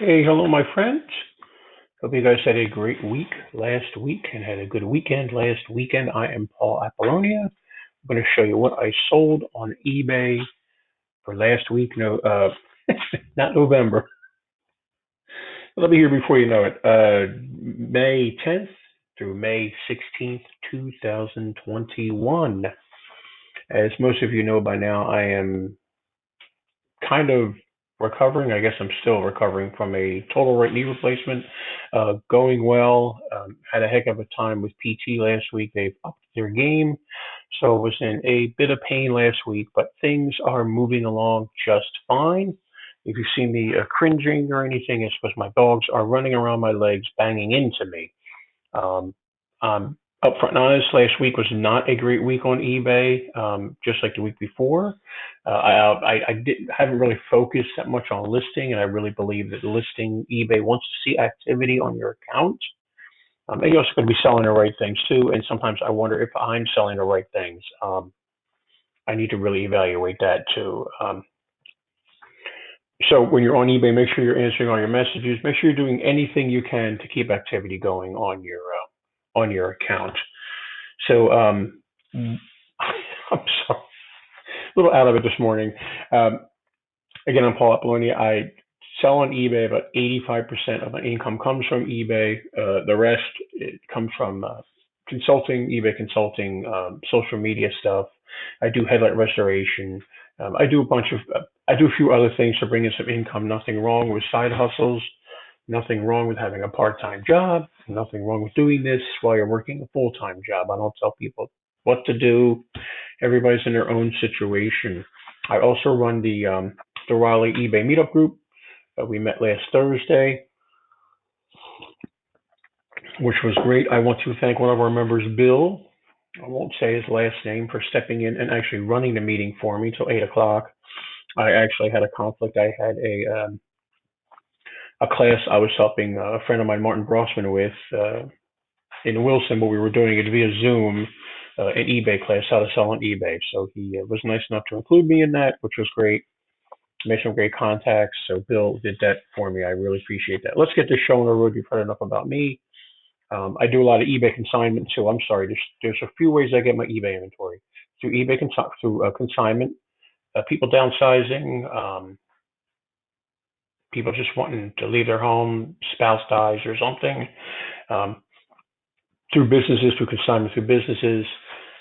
Hey, hello, my friends. Hope you guys had a great week last week and had a good weekend last weekend. I am Paul Apollonia. I'm going to show you what I sold on eBay for last week. No, not November. Let me hear before you know it. May 10th through May 16th, 2021. As most of you know by now, I am kind of recovering. I guess I'm still recovering from a total right knee replacement. Going well. Had a heck of a time with PT last week. They've upped their game. So I was in a bit of pain last week, but things are moving along just fine. If you see me cringing or anything, it's because my dogs are running around my legs, banging into me. Um, um, Upfront and honest, last week was not a great week on eBay, just like the week before. I didn't haven't really focused that much on listing, and I really believe that listing eBay wants to see activity on your account. And you're also going to be selling the right things too. And sometimes I wonder if I'm selling the right things. I need to really evaluate that too. So when you're on eBay, make sure you're answering all your messages. Make sure you're doing anything you can to keep activity going on your account. So I'm sorry, a little out of it this morning. Um, Again, I'm Paul Apollonia. I sell on eBay. About 85% of my income comes from eBay. The rest it comes from consulting, eBay consulting, social media stuff. I do headlight restoration. I do I do a few other things to bring in some income. Nothing wrong with side hustles. Nothing wrong with having a part-time job. Nothing wrong with doing this while you're working a full-time job. I don't tell people what to do. Everybody's in their own situation. I also run the Raleigh eBay Meetup Group. We met last Thursday, which was great. I want to thank one of our members, Bill. I won't say his last name, for stepping in and actually running the meeting for me till 8 o'clock. I actually had a conflict. I had a class I was helping a friend of mine, Martin Brossman, with in Wilson, but we were doing it via Zoom, an eBay class, how to sell on eBay. So he was nice enough to include me in that, which was great. Made some great contacts. So Bill did that for me. I really appreciate that. Let's get this show on the road. You've heard enough about me. I do a lot of eBay consignment too. I'm sorry. There's a few ways I get my eBay inventory through through consignment. People downsizing. People just wanting to leave their home. Spouse dies or something. Um, Through businesses, through consignment, through businesses.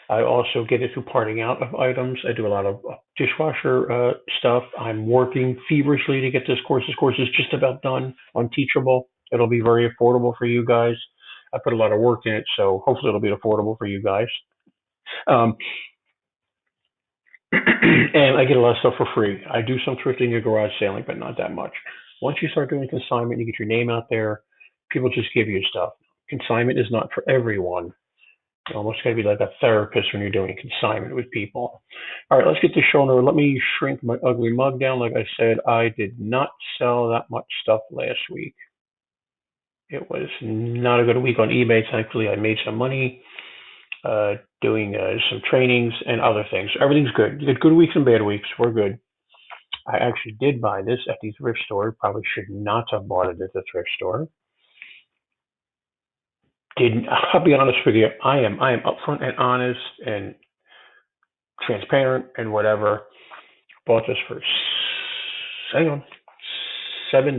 I also get it through parting out of items. I do a lot of dishwasher stuff. I'm working feverishly to get this course. This course is just about done on Teachable. It'll be very affordable for you guys. I put a lot of work in it, so hopefully it'll be affordable for you guys. Um, and I get a lot of stuff for free. I do some thrifting and garage selling, but not that much. Once you start doing consignment, you get your name out there. People just give you stuff. Consignment is not for everyone. You almost got to be like a therapist when you're doing consignment with people. All right, let's get this show on. Let me shrink my ugly mug down. Like I said, I did not sell that much stuff last week. It was not a good week on eBay. Thankfully, I made some money doing some trainings and other things. Everything's good. You get good weeks and bad weeks. We're good. I actually did buy this at the thrift store. Probably should not have bought it at the thrift store. Didn't. I'll be honest with you. I am upfront and honest and transparent and whatever. Bought this for hang on $7.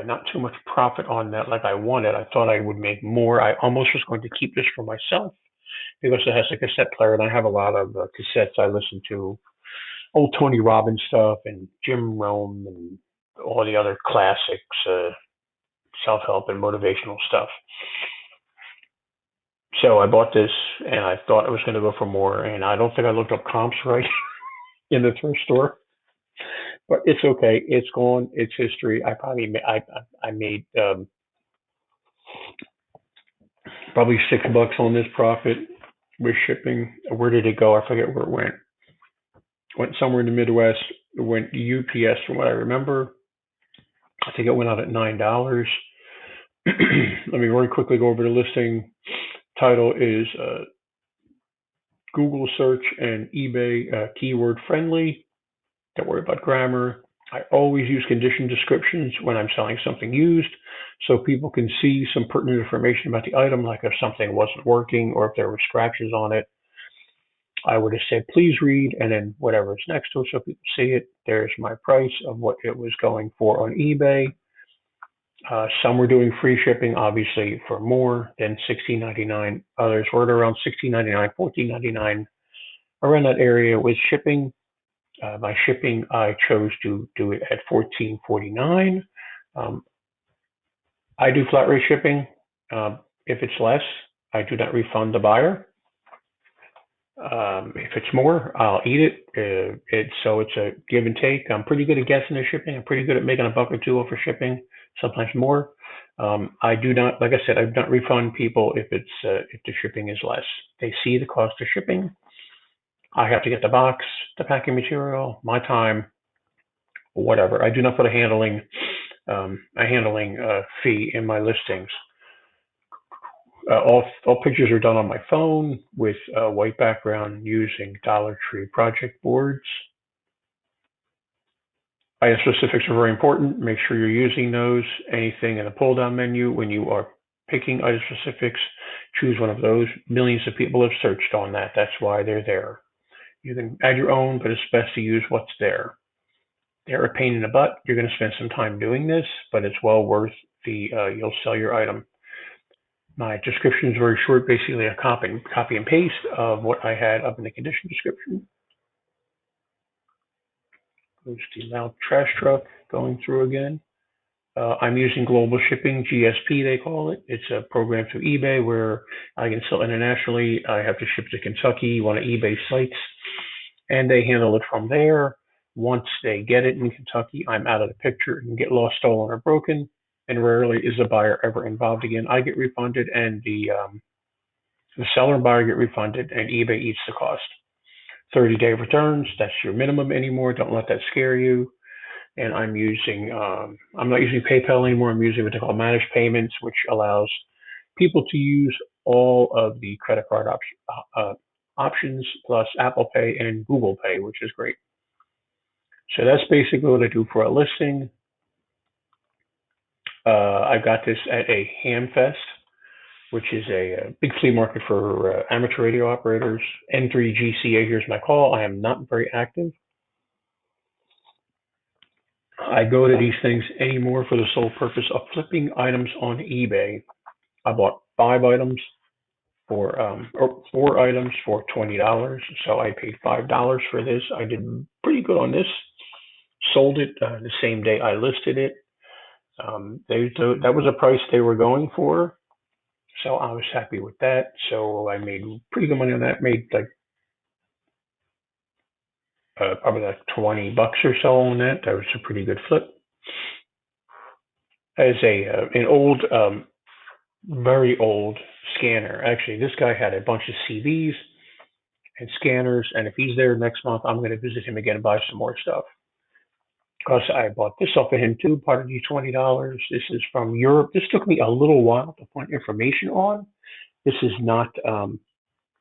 Not too much profit on that like I wanted. I thought I would make more. I almost was going to keep this for myself because it has a cassette player, and I have a lot of cassettes I listen to, old Tony Robbins stuff and Jim Rome and all the other classics, self-help and motivational stuff. So I bought this, and I thought I was going to go for more, and I don't think I looked up comps right in the thrift store. But it's okay. It's gone. It's history. I made probably $6 on this profit with shipping. Where did it go? I forget where it went. Went somewhere in the Midwest. It went UPS from what I remember. I think it went out at $9. Let me very quickly go over the listing. Title is Google search and eBay keyword friendly. Don't worry about grammar. I always use condition descriptions when I'm selling something used so people can see some pertinent information about the item, like if something wasn't working or if there were scratches on it. I would have said, please read, and then whatever's next to it so people see it. There's my price of what it was going for on eBay. Some were doing free shipping, obviously, for more than $16.99. Others were at around $16.99, $14.99, around that area with shipping. My shipping, I chose to do it at $14.49. Um, I do flat rate shipping. If it's less, I do not refund the buyer. If it's more, I'll eat it. So it's a give and take. I'm pretty good at guessing the shipping. I'm pretty good at making a buck or two off for shipping, sometimes more. I do not, like I said, I do not refund people if the shipping is less. They see the cost of shipping. I have to get the box, the packing material, my time, whatever. I do not put a handling fee in my listings. All pictures are done on my phone with a white background using Dollar Tree project boards. Item specifics are very important. Make sure you're using those. Anything in the pull down menu when you are picking item specifics, choose one of those. Millions of people have searched on that. That's why they're there. You can add your own, but it's best to use what's there. They're a pain in the butt. You're going to spend some time doing this, but it's well worth you'll sell your item. My description is very short, basically a copy and paste of what I had up in the condition description. There's the loud trash truck going through again. I'm using global shipping, GSP they call it. It's a program through eBay where I can sell internationally. I have to ship to Kentucky, one of eBay's sites, and they handle it from there. Once they get it in Kentucky, I'm out of the picture and get lost, stolen, or broken. And rarely is the buyer ever involved again. I get refunded, and the seller and buyer get refunded, and eBay eats the cost. 30-day returns, that's your minimum anymore. Don't let that scare you. And I'm not using PayPal anymore. I'm using what they call managed payments, which allows people to use all of the credit card options plus Apple Pay and Google Pay, which is great. So that's basically what I do for a listing. I got this at a Ham Fest, which is a big flea market for amateur radio operators. N3GCA, here's my call. I am not very active. I go to these things anymore for the sole purpose of flipping items on eBay. I bought 5 items or 4 items for $20. So I paid $5 for this. I did pretty good on this. Sold it the same day I listed it. That was a price they were going for. So I was happy with that. So I made pretty good money on that. Made like probably like $20 or so on that. That was a pretty good flip. As an old, very old scanner. Actually, this guy had a bunch of CVs and scanners, and if he's there next month, I'm going to visit him again and buy some more stuff. Because I bought this off of him too, part of the $20. This is from Europe. This took me a little while to find information on. This is not.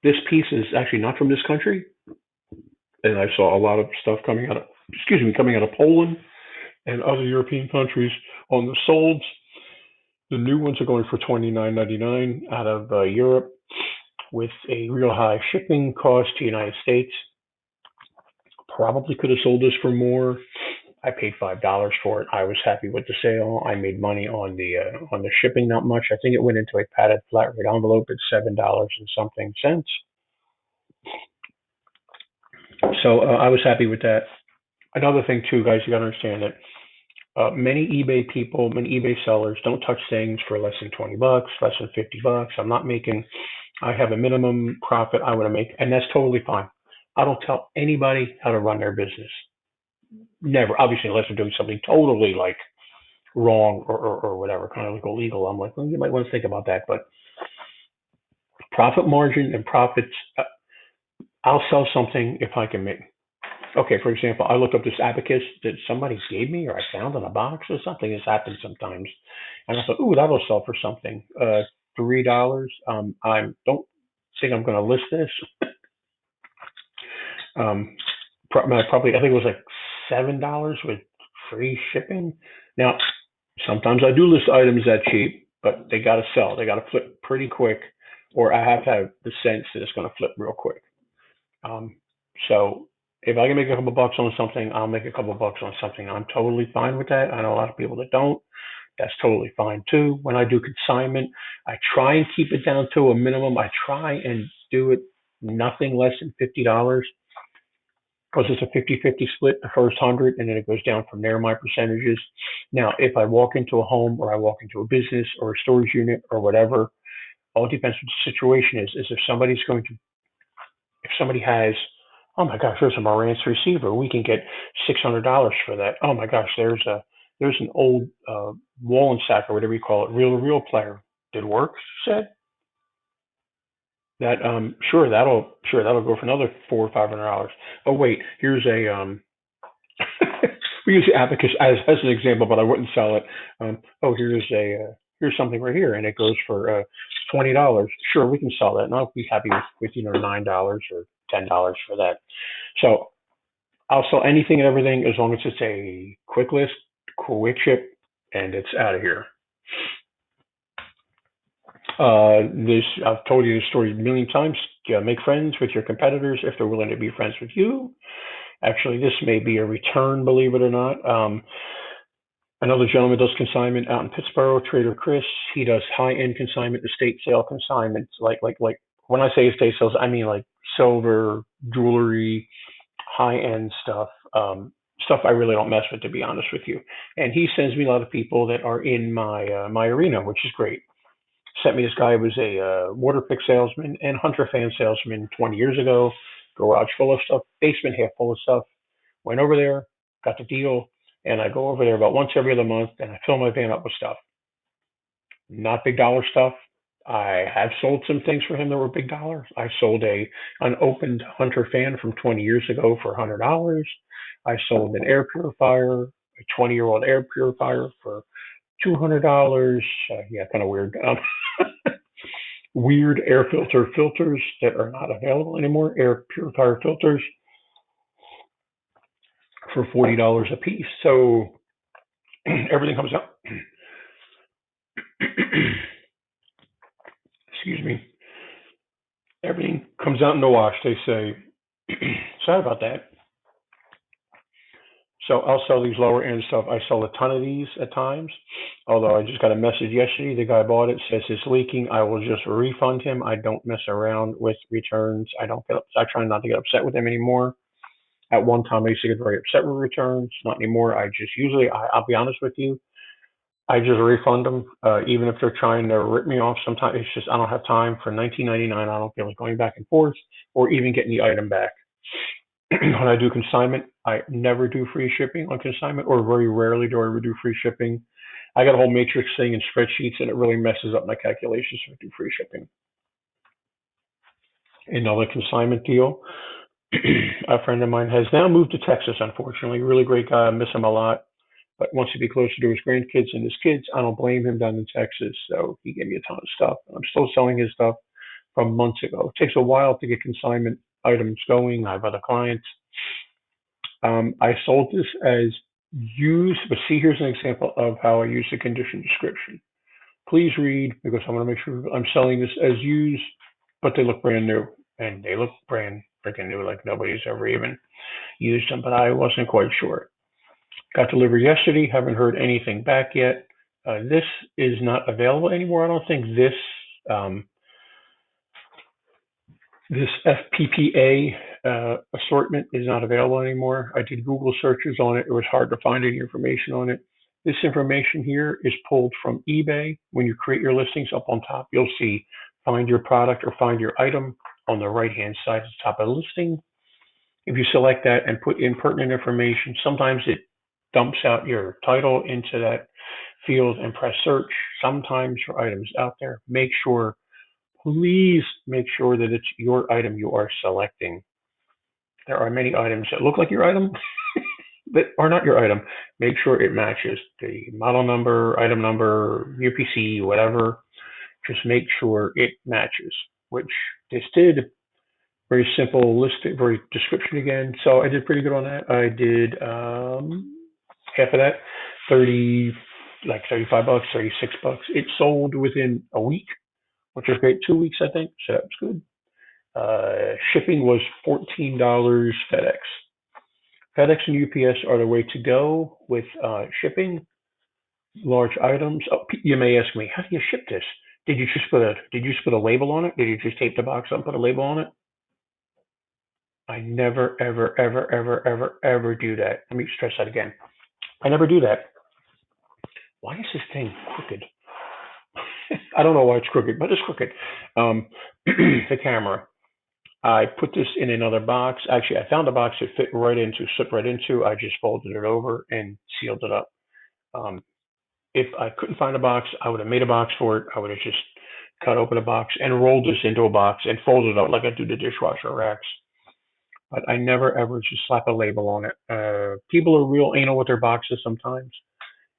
This piece is actually not from this country, and I saw a lot of stuff coming out of Poland and other European countries on the solds. The new ones are going for $29.99 out of Europe with a real high shipping cost to the United States. Probably could have sold this for more. I paid $5 for it. I was happy with the sale. I made money on the shipping, not much. I think it went into a padded flat rate envelope at $7 and something cents. So I was happy with that. Another thing too, guys, you got to understand that many eBay sellers don't touch things for less than $20, less than $50. I have a minimum profit I want to make, and that's totally fine. I don't tell anybody how to run their business. Never, obviously, unless they're doing something totally like wrong or whatever, kind of like illegal. I'm like, well, you might want to think about that. But profit margin and profits, I'll sell something if I can make. Okay, for example, I looked up this abacus that somebody gave me or I found in a box or something. This happens sometimes. And I thought, ooh, that'll sell for something. $3. I don't think I'm going to list this. Probably, I think it was like $7 with free shipping. Now, sometimes I do list items that cheap, but they got to sell. They got to flip pretty quick, or I have to have the sense that it's going to flip real quick. Um, so if I can make a couple bucks on something, I'll make a couple bucks on something. I'm totally fine with that. I know a lot of people that don't. That's totally fine too. When I do consignment, I try and keep it down to a minimum. I try and do it nothing less than $50 because it's a 50-50 split the first 100, and then it goes down from there, my percentages. Now, if I walk into a home or I walk into a business or a storage unit or whatever, all depends what the situation is if somebody's going to, if somebody has, oh my gosh, there's a Marantz receiver, we can get $600 for that. Oh my gosh, there's an old wall and sack or whatever you call it, reel to reel player. Did work said that sure that'll go for another $400 or $500. Oh wait, here's a we use Abacus as an example, but I wouldn't sell it. Oh, here's something right here, and it goes for $20. Sure, we can sell that, and I'll be happy with $9 or $10 for that. So I'll sell anything and everything as long as it's a quick list, quick ship, and it's out of here. This I've told you this story a million times. Make friends with your competitors if they're willing to be friends with you. Actually, this may be a return, believe it or not. Another gentleman does consignment out in Pittsburgh, Trader Chris. He does high-end consignment, estate sale consignments. Like when I say estate sales, I mean like silver, jewelry, high-end stuff. Stuff I really don't mess with, to be honest with you. And he sends me a lot of people that are in my arena, which is great. Sent me this guy who was a water pick salesman and hunter fan salesman 20 years ago. Garage full of stuff, basement half full of stuff. Went over there, got the deal, and I go over there about once every other month, and I fill my van up with stuff. Not big dollar stuff. I have sold some things for him that were big dollars. I sold a unopened hunter fan from 20 years ago for $100. I sold an air purifier, a 20-year-old air purifier for $200. Yeah, kind of weird. Weird air filters that are not available anymore. Air purifier filters for $40 a piece. So everything comes out. Excuse me. Everything comes out in the wash. They say. Sorry about that. So I'll sell these lower end stuff. I sell a ton of these at times. Although I just got a message yesterday, the guy bought it, says it's leaking. I will just refund him. I don't mess around with returns. I try not to get upset with them anymore. At one time, I used to get very upset with returns. Not anymore. I'll be honest with you, I just refund them, even if they're trying to rip me off. Sometimes it's just I don't have time for 19.99. I don't feel like going back and forth or even getting the item back. When I do consignment, I never do free shipping on consignment, or very rarely do I ever do free shipping. I got a whole matrix thing in spreadsheets, and it really messes up my calculations if I do free shipping. Another consignment deal. A friend of mine has now moved to Texas, unfortunately. Really great guy. I miss him a lot, but wants to be closer to his grandkids and his kids. I don't blame him down in Texas, so he gave me a ton of stuff. I'm still selling his stuff from months ago. It takes a while to get consignment items going. I have other clients. I sold this as used, but see, here's an example of how I use the condition description. Please read, because I want to make sure I'm selling this as used, but they look brand new, and they look brand freaking new, like nobody's ever even used them, but I wasn't quite sure. Got delivered yesterday, haven't heard anything back yet. This is not available anymore. I don't think um, this FPPA assortment is not available anymore. I did Google searches on it. It was hard to find any information on it. This information here is pulled from eBay. When you create your listings, up on top, you'll see find your product or find your item on the right-hand side at the top of the listing. If you select that and put in pertinent information, sometimes it dumps out your title into that field and press search. Sometimes your item is out there. Please make sure that it's your item you are selecting. There are many items that look like your item that are not your item. Make sure it matches the model number, item number, UPC, whatever. Just make sure it matches, which this did. Very simple list, very description again. So I did pretty good on that. I did half of that, 30, like $35, $36. It sold within a week, which was great. 2 weeks, I think. So that was good. Shipping was $14 FedEx. FedEx and UPS are the way to go with shipping large items. Oh, you may ask me, how do you ship this? Did you just put a label on it? Did you just tape the box up and put a label on it? I never, ever, ever, ever, ever, ever do that. Let me stress that again. I never do that. Why is this thing crooked? I don't know why it's crooked, but it's crooked. The camera. I put this in another box. Actually, I found a box that slip right into. I just folded it over and sealed it up. Um, if I couldn't find a box, I would have made a box for it. I would have just cut open a box and rolled this into a box and folded it up like I do the dishwasher racks. But I never ever just slap a label on it. People are real anal with their boxes sometimes,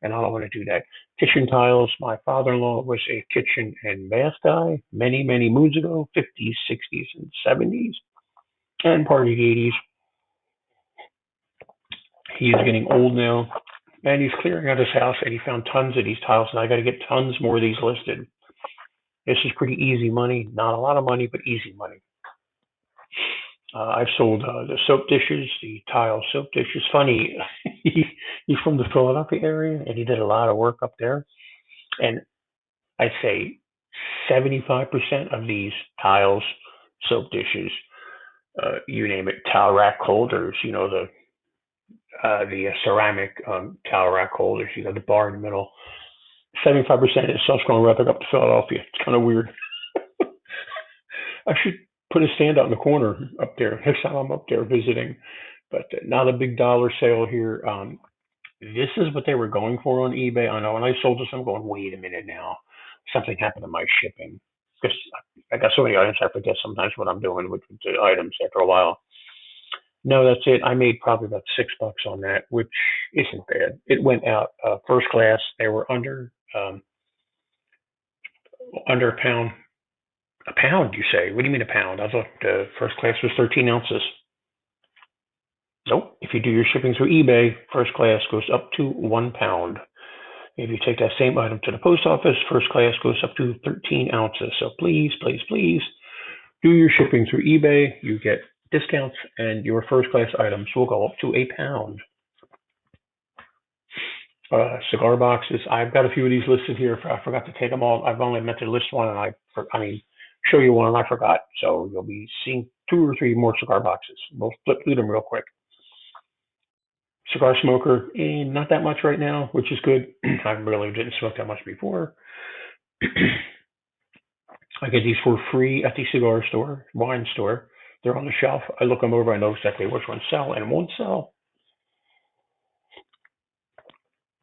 and I don't want to do that. Kitchen tiles. My father-in-law was a kitchen and bath guy many, many moons ago, 50s, 60s, and 70s, and part of the 80s. He's getting old now, and he's clearing out his house, and he found tons of these tiles, and I got to get tons more of these listed. This is pretty easy money, not a lot of money, but easy money. I've sold the soap dishes, the tile soap dishes. Funny, he, he's from the Philadelphia area, and he did a lot of work up there. And I'd say 75% of these tiles, soap dishes, you name it, towel rack holders, the ceramic towel rack holders, the bar in the middle. 75% is stuff's going right back up to Philadelphia. It's kind of weird. I should put a stand out in the corner up there next time I'm up there visiting, but not a big dollar sale here. This is what they were going for on eBay. I know when I sold this, I'm going, wait a minute now. Something happened to my shipping. Because I got so many items, I forget sometimes what I'm doing with the items after a while. No, that's it. I made probably about $6 on that, which isn't bad. It went out first class. They were under a pound. A pound, you say? What do you mean a pound? I thought first class was 13 ounces. Nope. If you do your shipping through eBay, first class goes up to 1 pound. If you take that same item to the post office, first class goes up to 13 ounces. So please, please, please do your shipping through eBay. You get discounts, and your first class items will go up to a pound. Cigar boxes. I've got a few of these listed here. I forgot to take them all. I've only meant to list one, and show you one, and I forgot. So you'll be seeing 2 or 3 more cigar boxes. We'll flip through them real quick. Cigar smoker, not that much right now, which is good. I really didn't smoke that much before. I get these for free at the cigar store, wine store. They're on the shelf. I look them over. I know exactly which ones sell and won't sell.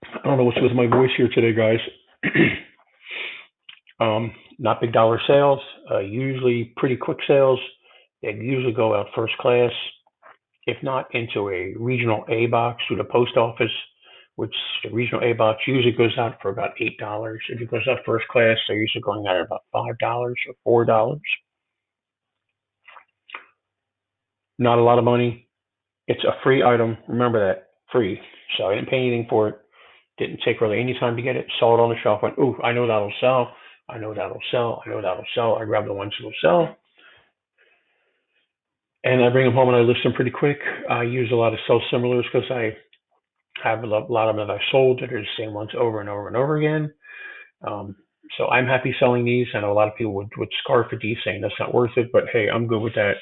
I don't know what's with my voice here today, guys. Not big dollar sales. Usually pretty quick sales. They usually go out first class, if not into a regional A box through the post office, which the regional A box usually goes out for about $8. If it goes out first class, they're usually going out at about $5 or $4. Not a lot of money. It's a free item. Remember that, free. So I didn't pay anything for it. Didn't take really any time to get it. Saw it on the shelf. Went, ooh, I know that'll sell. I know that'll sell. I know that'll sell. I grab the ones that will sell, and I bring them home and I list them pretty quick. I use a lot of self similars because I have a lot of them that I sold that are the same ones over and over and over again. Um, so I'm happy selling these. I know a lot of people would scarf at these saying that's not worth it, but hey, I'm good with that.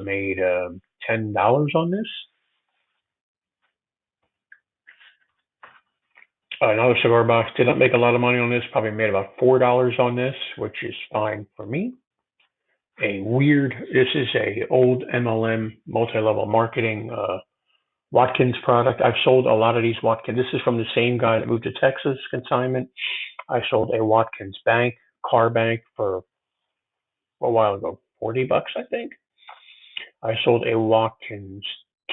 Made $10 on this. Another cigar box. Did not make a lot of money on this. Probably made about $4 on this, which is fine for me. This is a old MLM multi-level marketing Watkins product. I've sold a lot of these Watkins. This is from the same guy that moved to Texas, Consignment. I sold a Watkins car bank for a while ago, $40, I think. I sold a Watkins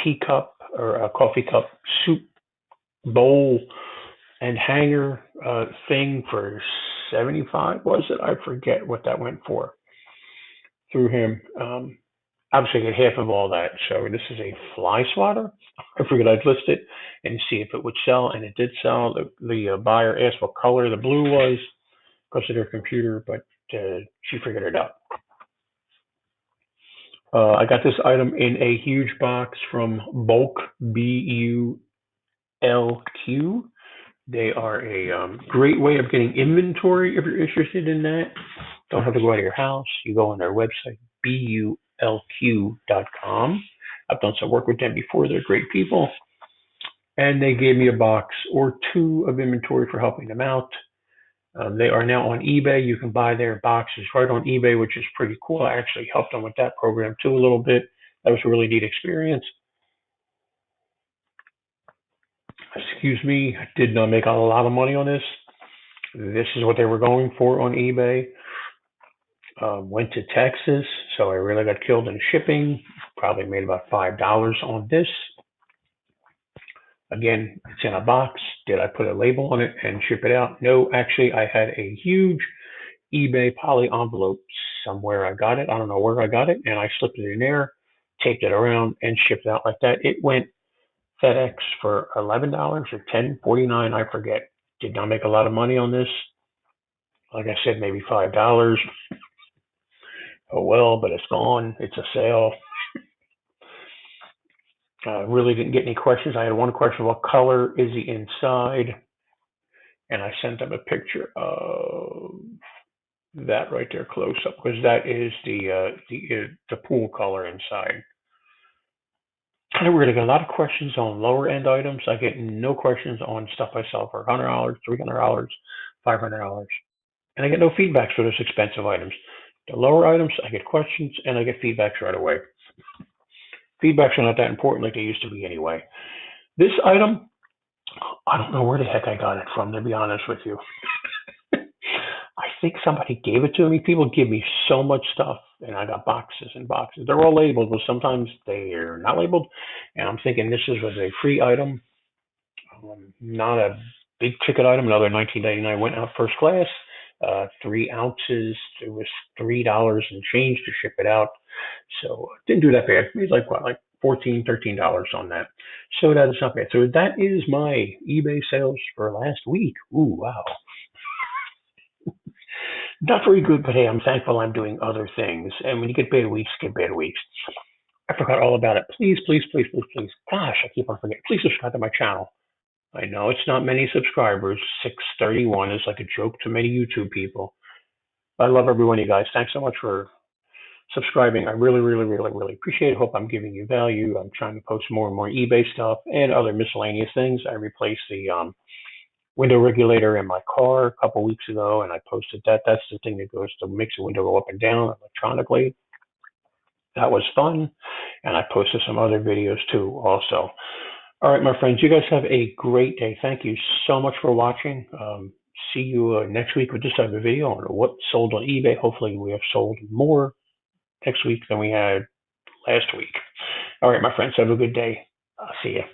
teacup or a coffee cup soup bowl and hanger thing for 75, was it? I forget what that went for through him. obviously I get half of all that. So this is a fly swatter. I figured I'd list it and see if it would sell, and it did sell. The buyer asked what color the blue was because of their computer, but she figured it out. I got this item in a huge box from BULQ, BULQ. They are a great way of getting inventory if you're interested in that. Don't have to go out of your house. You go on their website, BULQ.com. I've done some work with them before. They're great people. And they gave me a box or two of inventory for helping them out. They are now on eBay. You can buy their boxes right on eBay, which is pretty cool. I actually helped them with that program too a little bit. That was a really neat experience. Excuse me, I did not make a lot of money on this. This is what they were going for on eBay. Went to Texas, so I really got killed in shipping. Probably made about $5 on this. Again, it's in a box. Did I put a label on it and ship it out? No, actually, I had a huge eBay poly envelope somewhere. I got it. I don't know where I got it, and I slipped it in there, taped it around, and shipped it out like that. It went FedEx for $11 or $10.49. I forget. Did not make a lot of money on this. Like I said, maybe $5. Oh well, but it's gone. It's a sale. Really didn't get any questions. I had one question: what color is the inside? And I sent them a picture of that right there, close up, because that is the pool color inside. Kind of weird. I get a lot of questions on lower end items. I get no questions on stuff I sell for $100, $300, $500, and I get no feedbacks for those expensive items. The lower items, I get questions and I get feedbacks right away. Feedbacks are not that important like they used to be anyway. This item, I don't know where the heck I got it from, to be honest with you. I think somebody gave it to me. People give me so much stuff, and I got boxes and boxes. They're all labeled, but sometimes they're not labeled. And I'm thinking this was a free item, not a big ticket item. Another $19.99 went out first class. 3 ounces. It was $3 and change to ship it out. So didn't do that bad. Made like $14, $13 on that. So that is not bad. So that is my eBay sales for last week. Ooh, wow. Not very good, but hey, I'm thankful I'm doing other things. And when you get bad weeks, get bad weeks. I forgot all about it. Please, please, please, please, please. Gosh, I keep on forgetting. Please subscribe to my channel. I know it's not many subscribers. 631 is like a joke to many YouTube people. I love every one of you guys. Thanks so much for subscribing. I really, really, really, really appreciate it. Hope I'm giving you value. I'm trying to post more and more eBay stuff and other miscellaneous things. I replaced the window regulator in my car a couple weeks ago, and I posted that. That's the thing that goes to makes the window go up and down electronically. That was fun, and I posted some other videos too also. All right, my friends, you guys have a great day. Thank you so much for watching. See you next week with this type of video on what sold on eBay. Hopefully we have sold more next week than we had last week. All right, my friends, have a good day. I'll see you.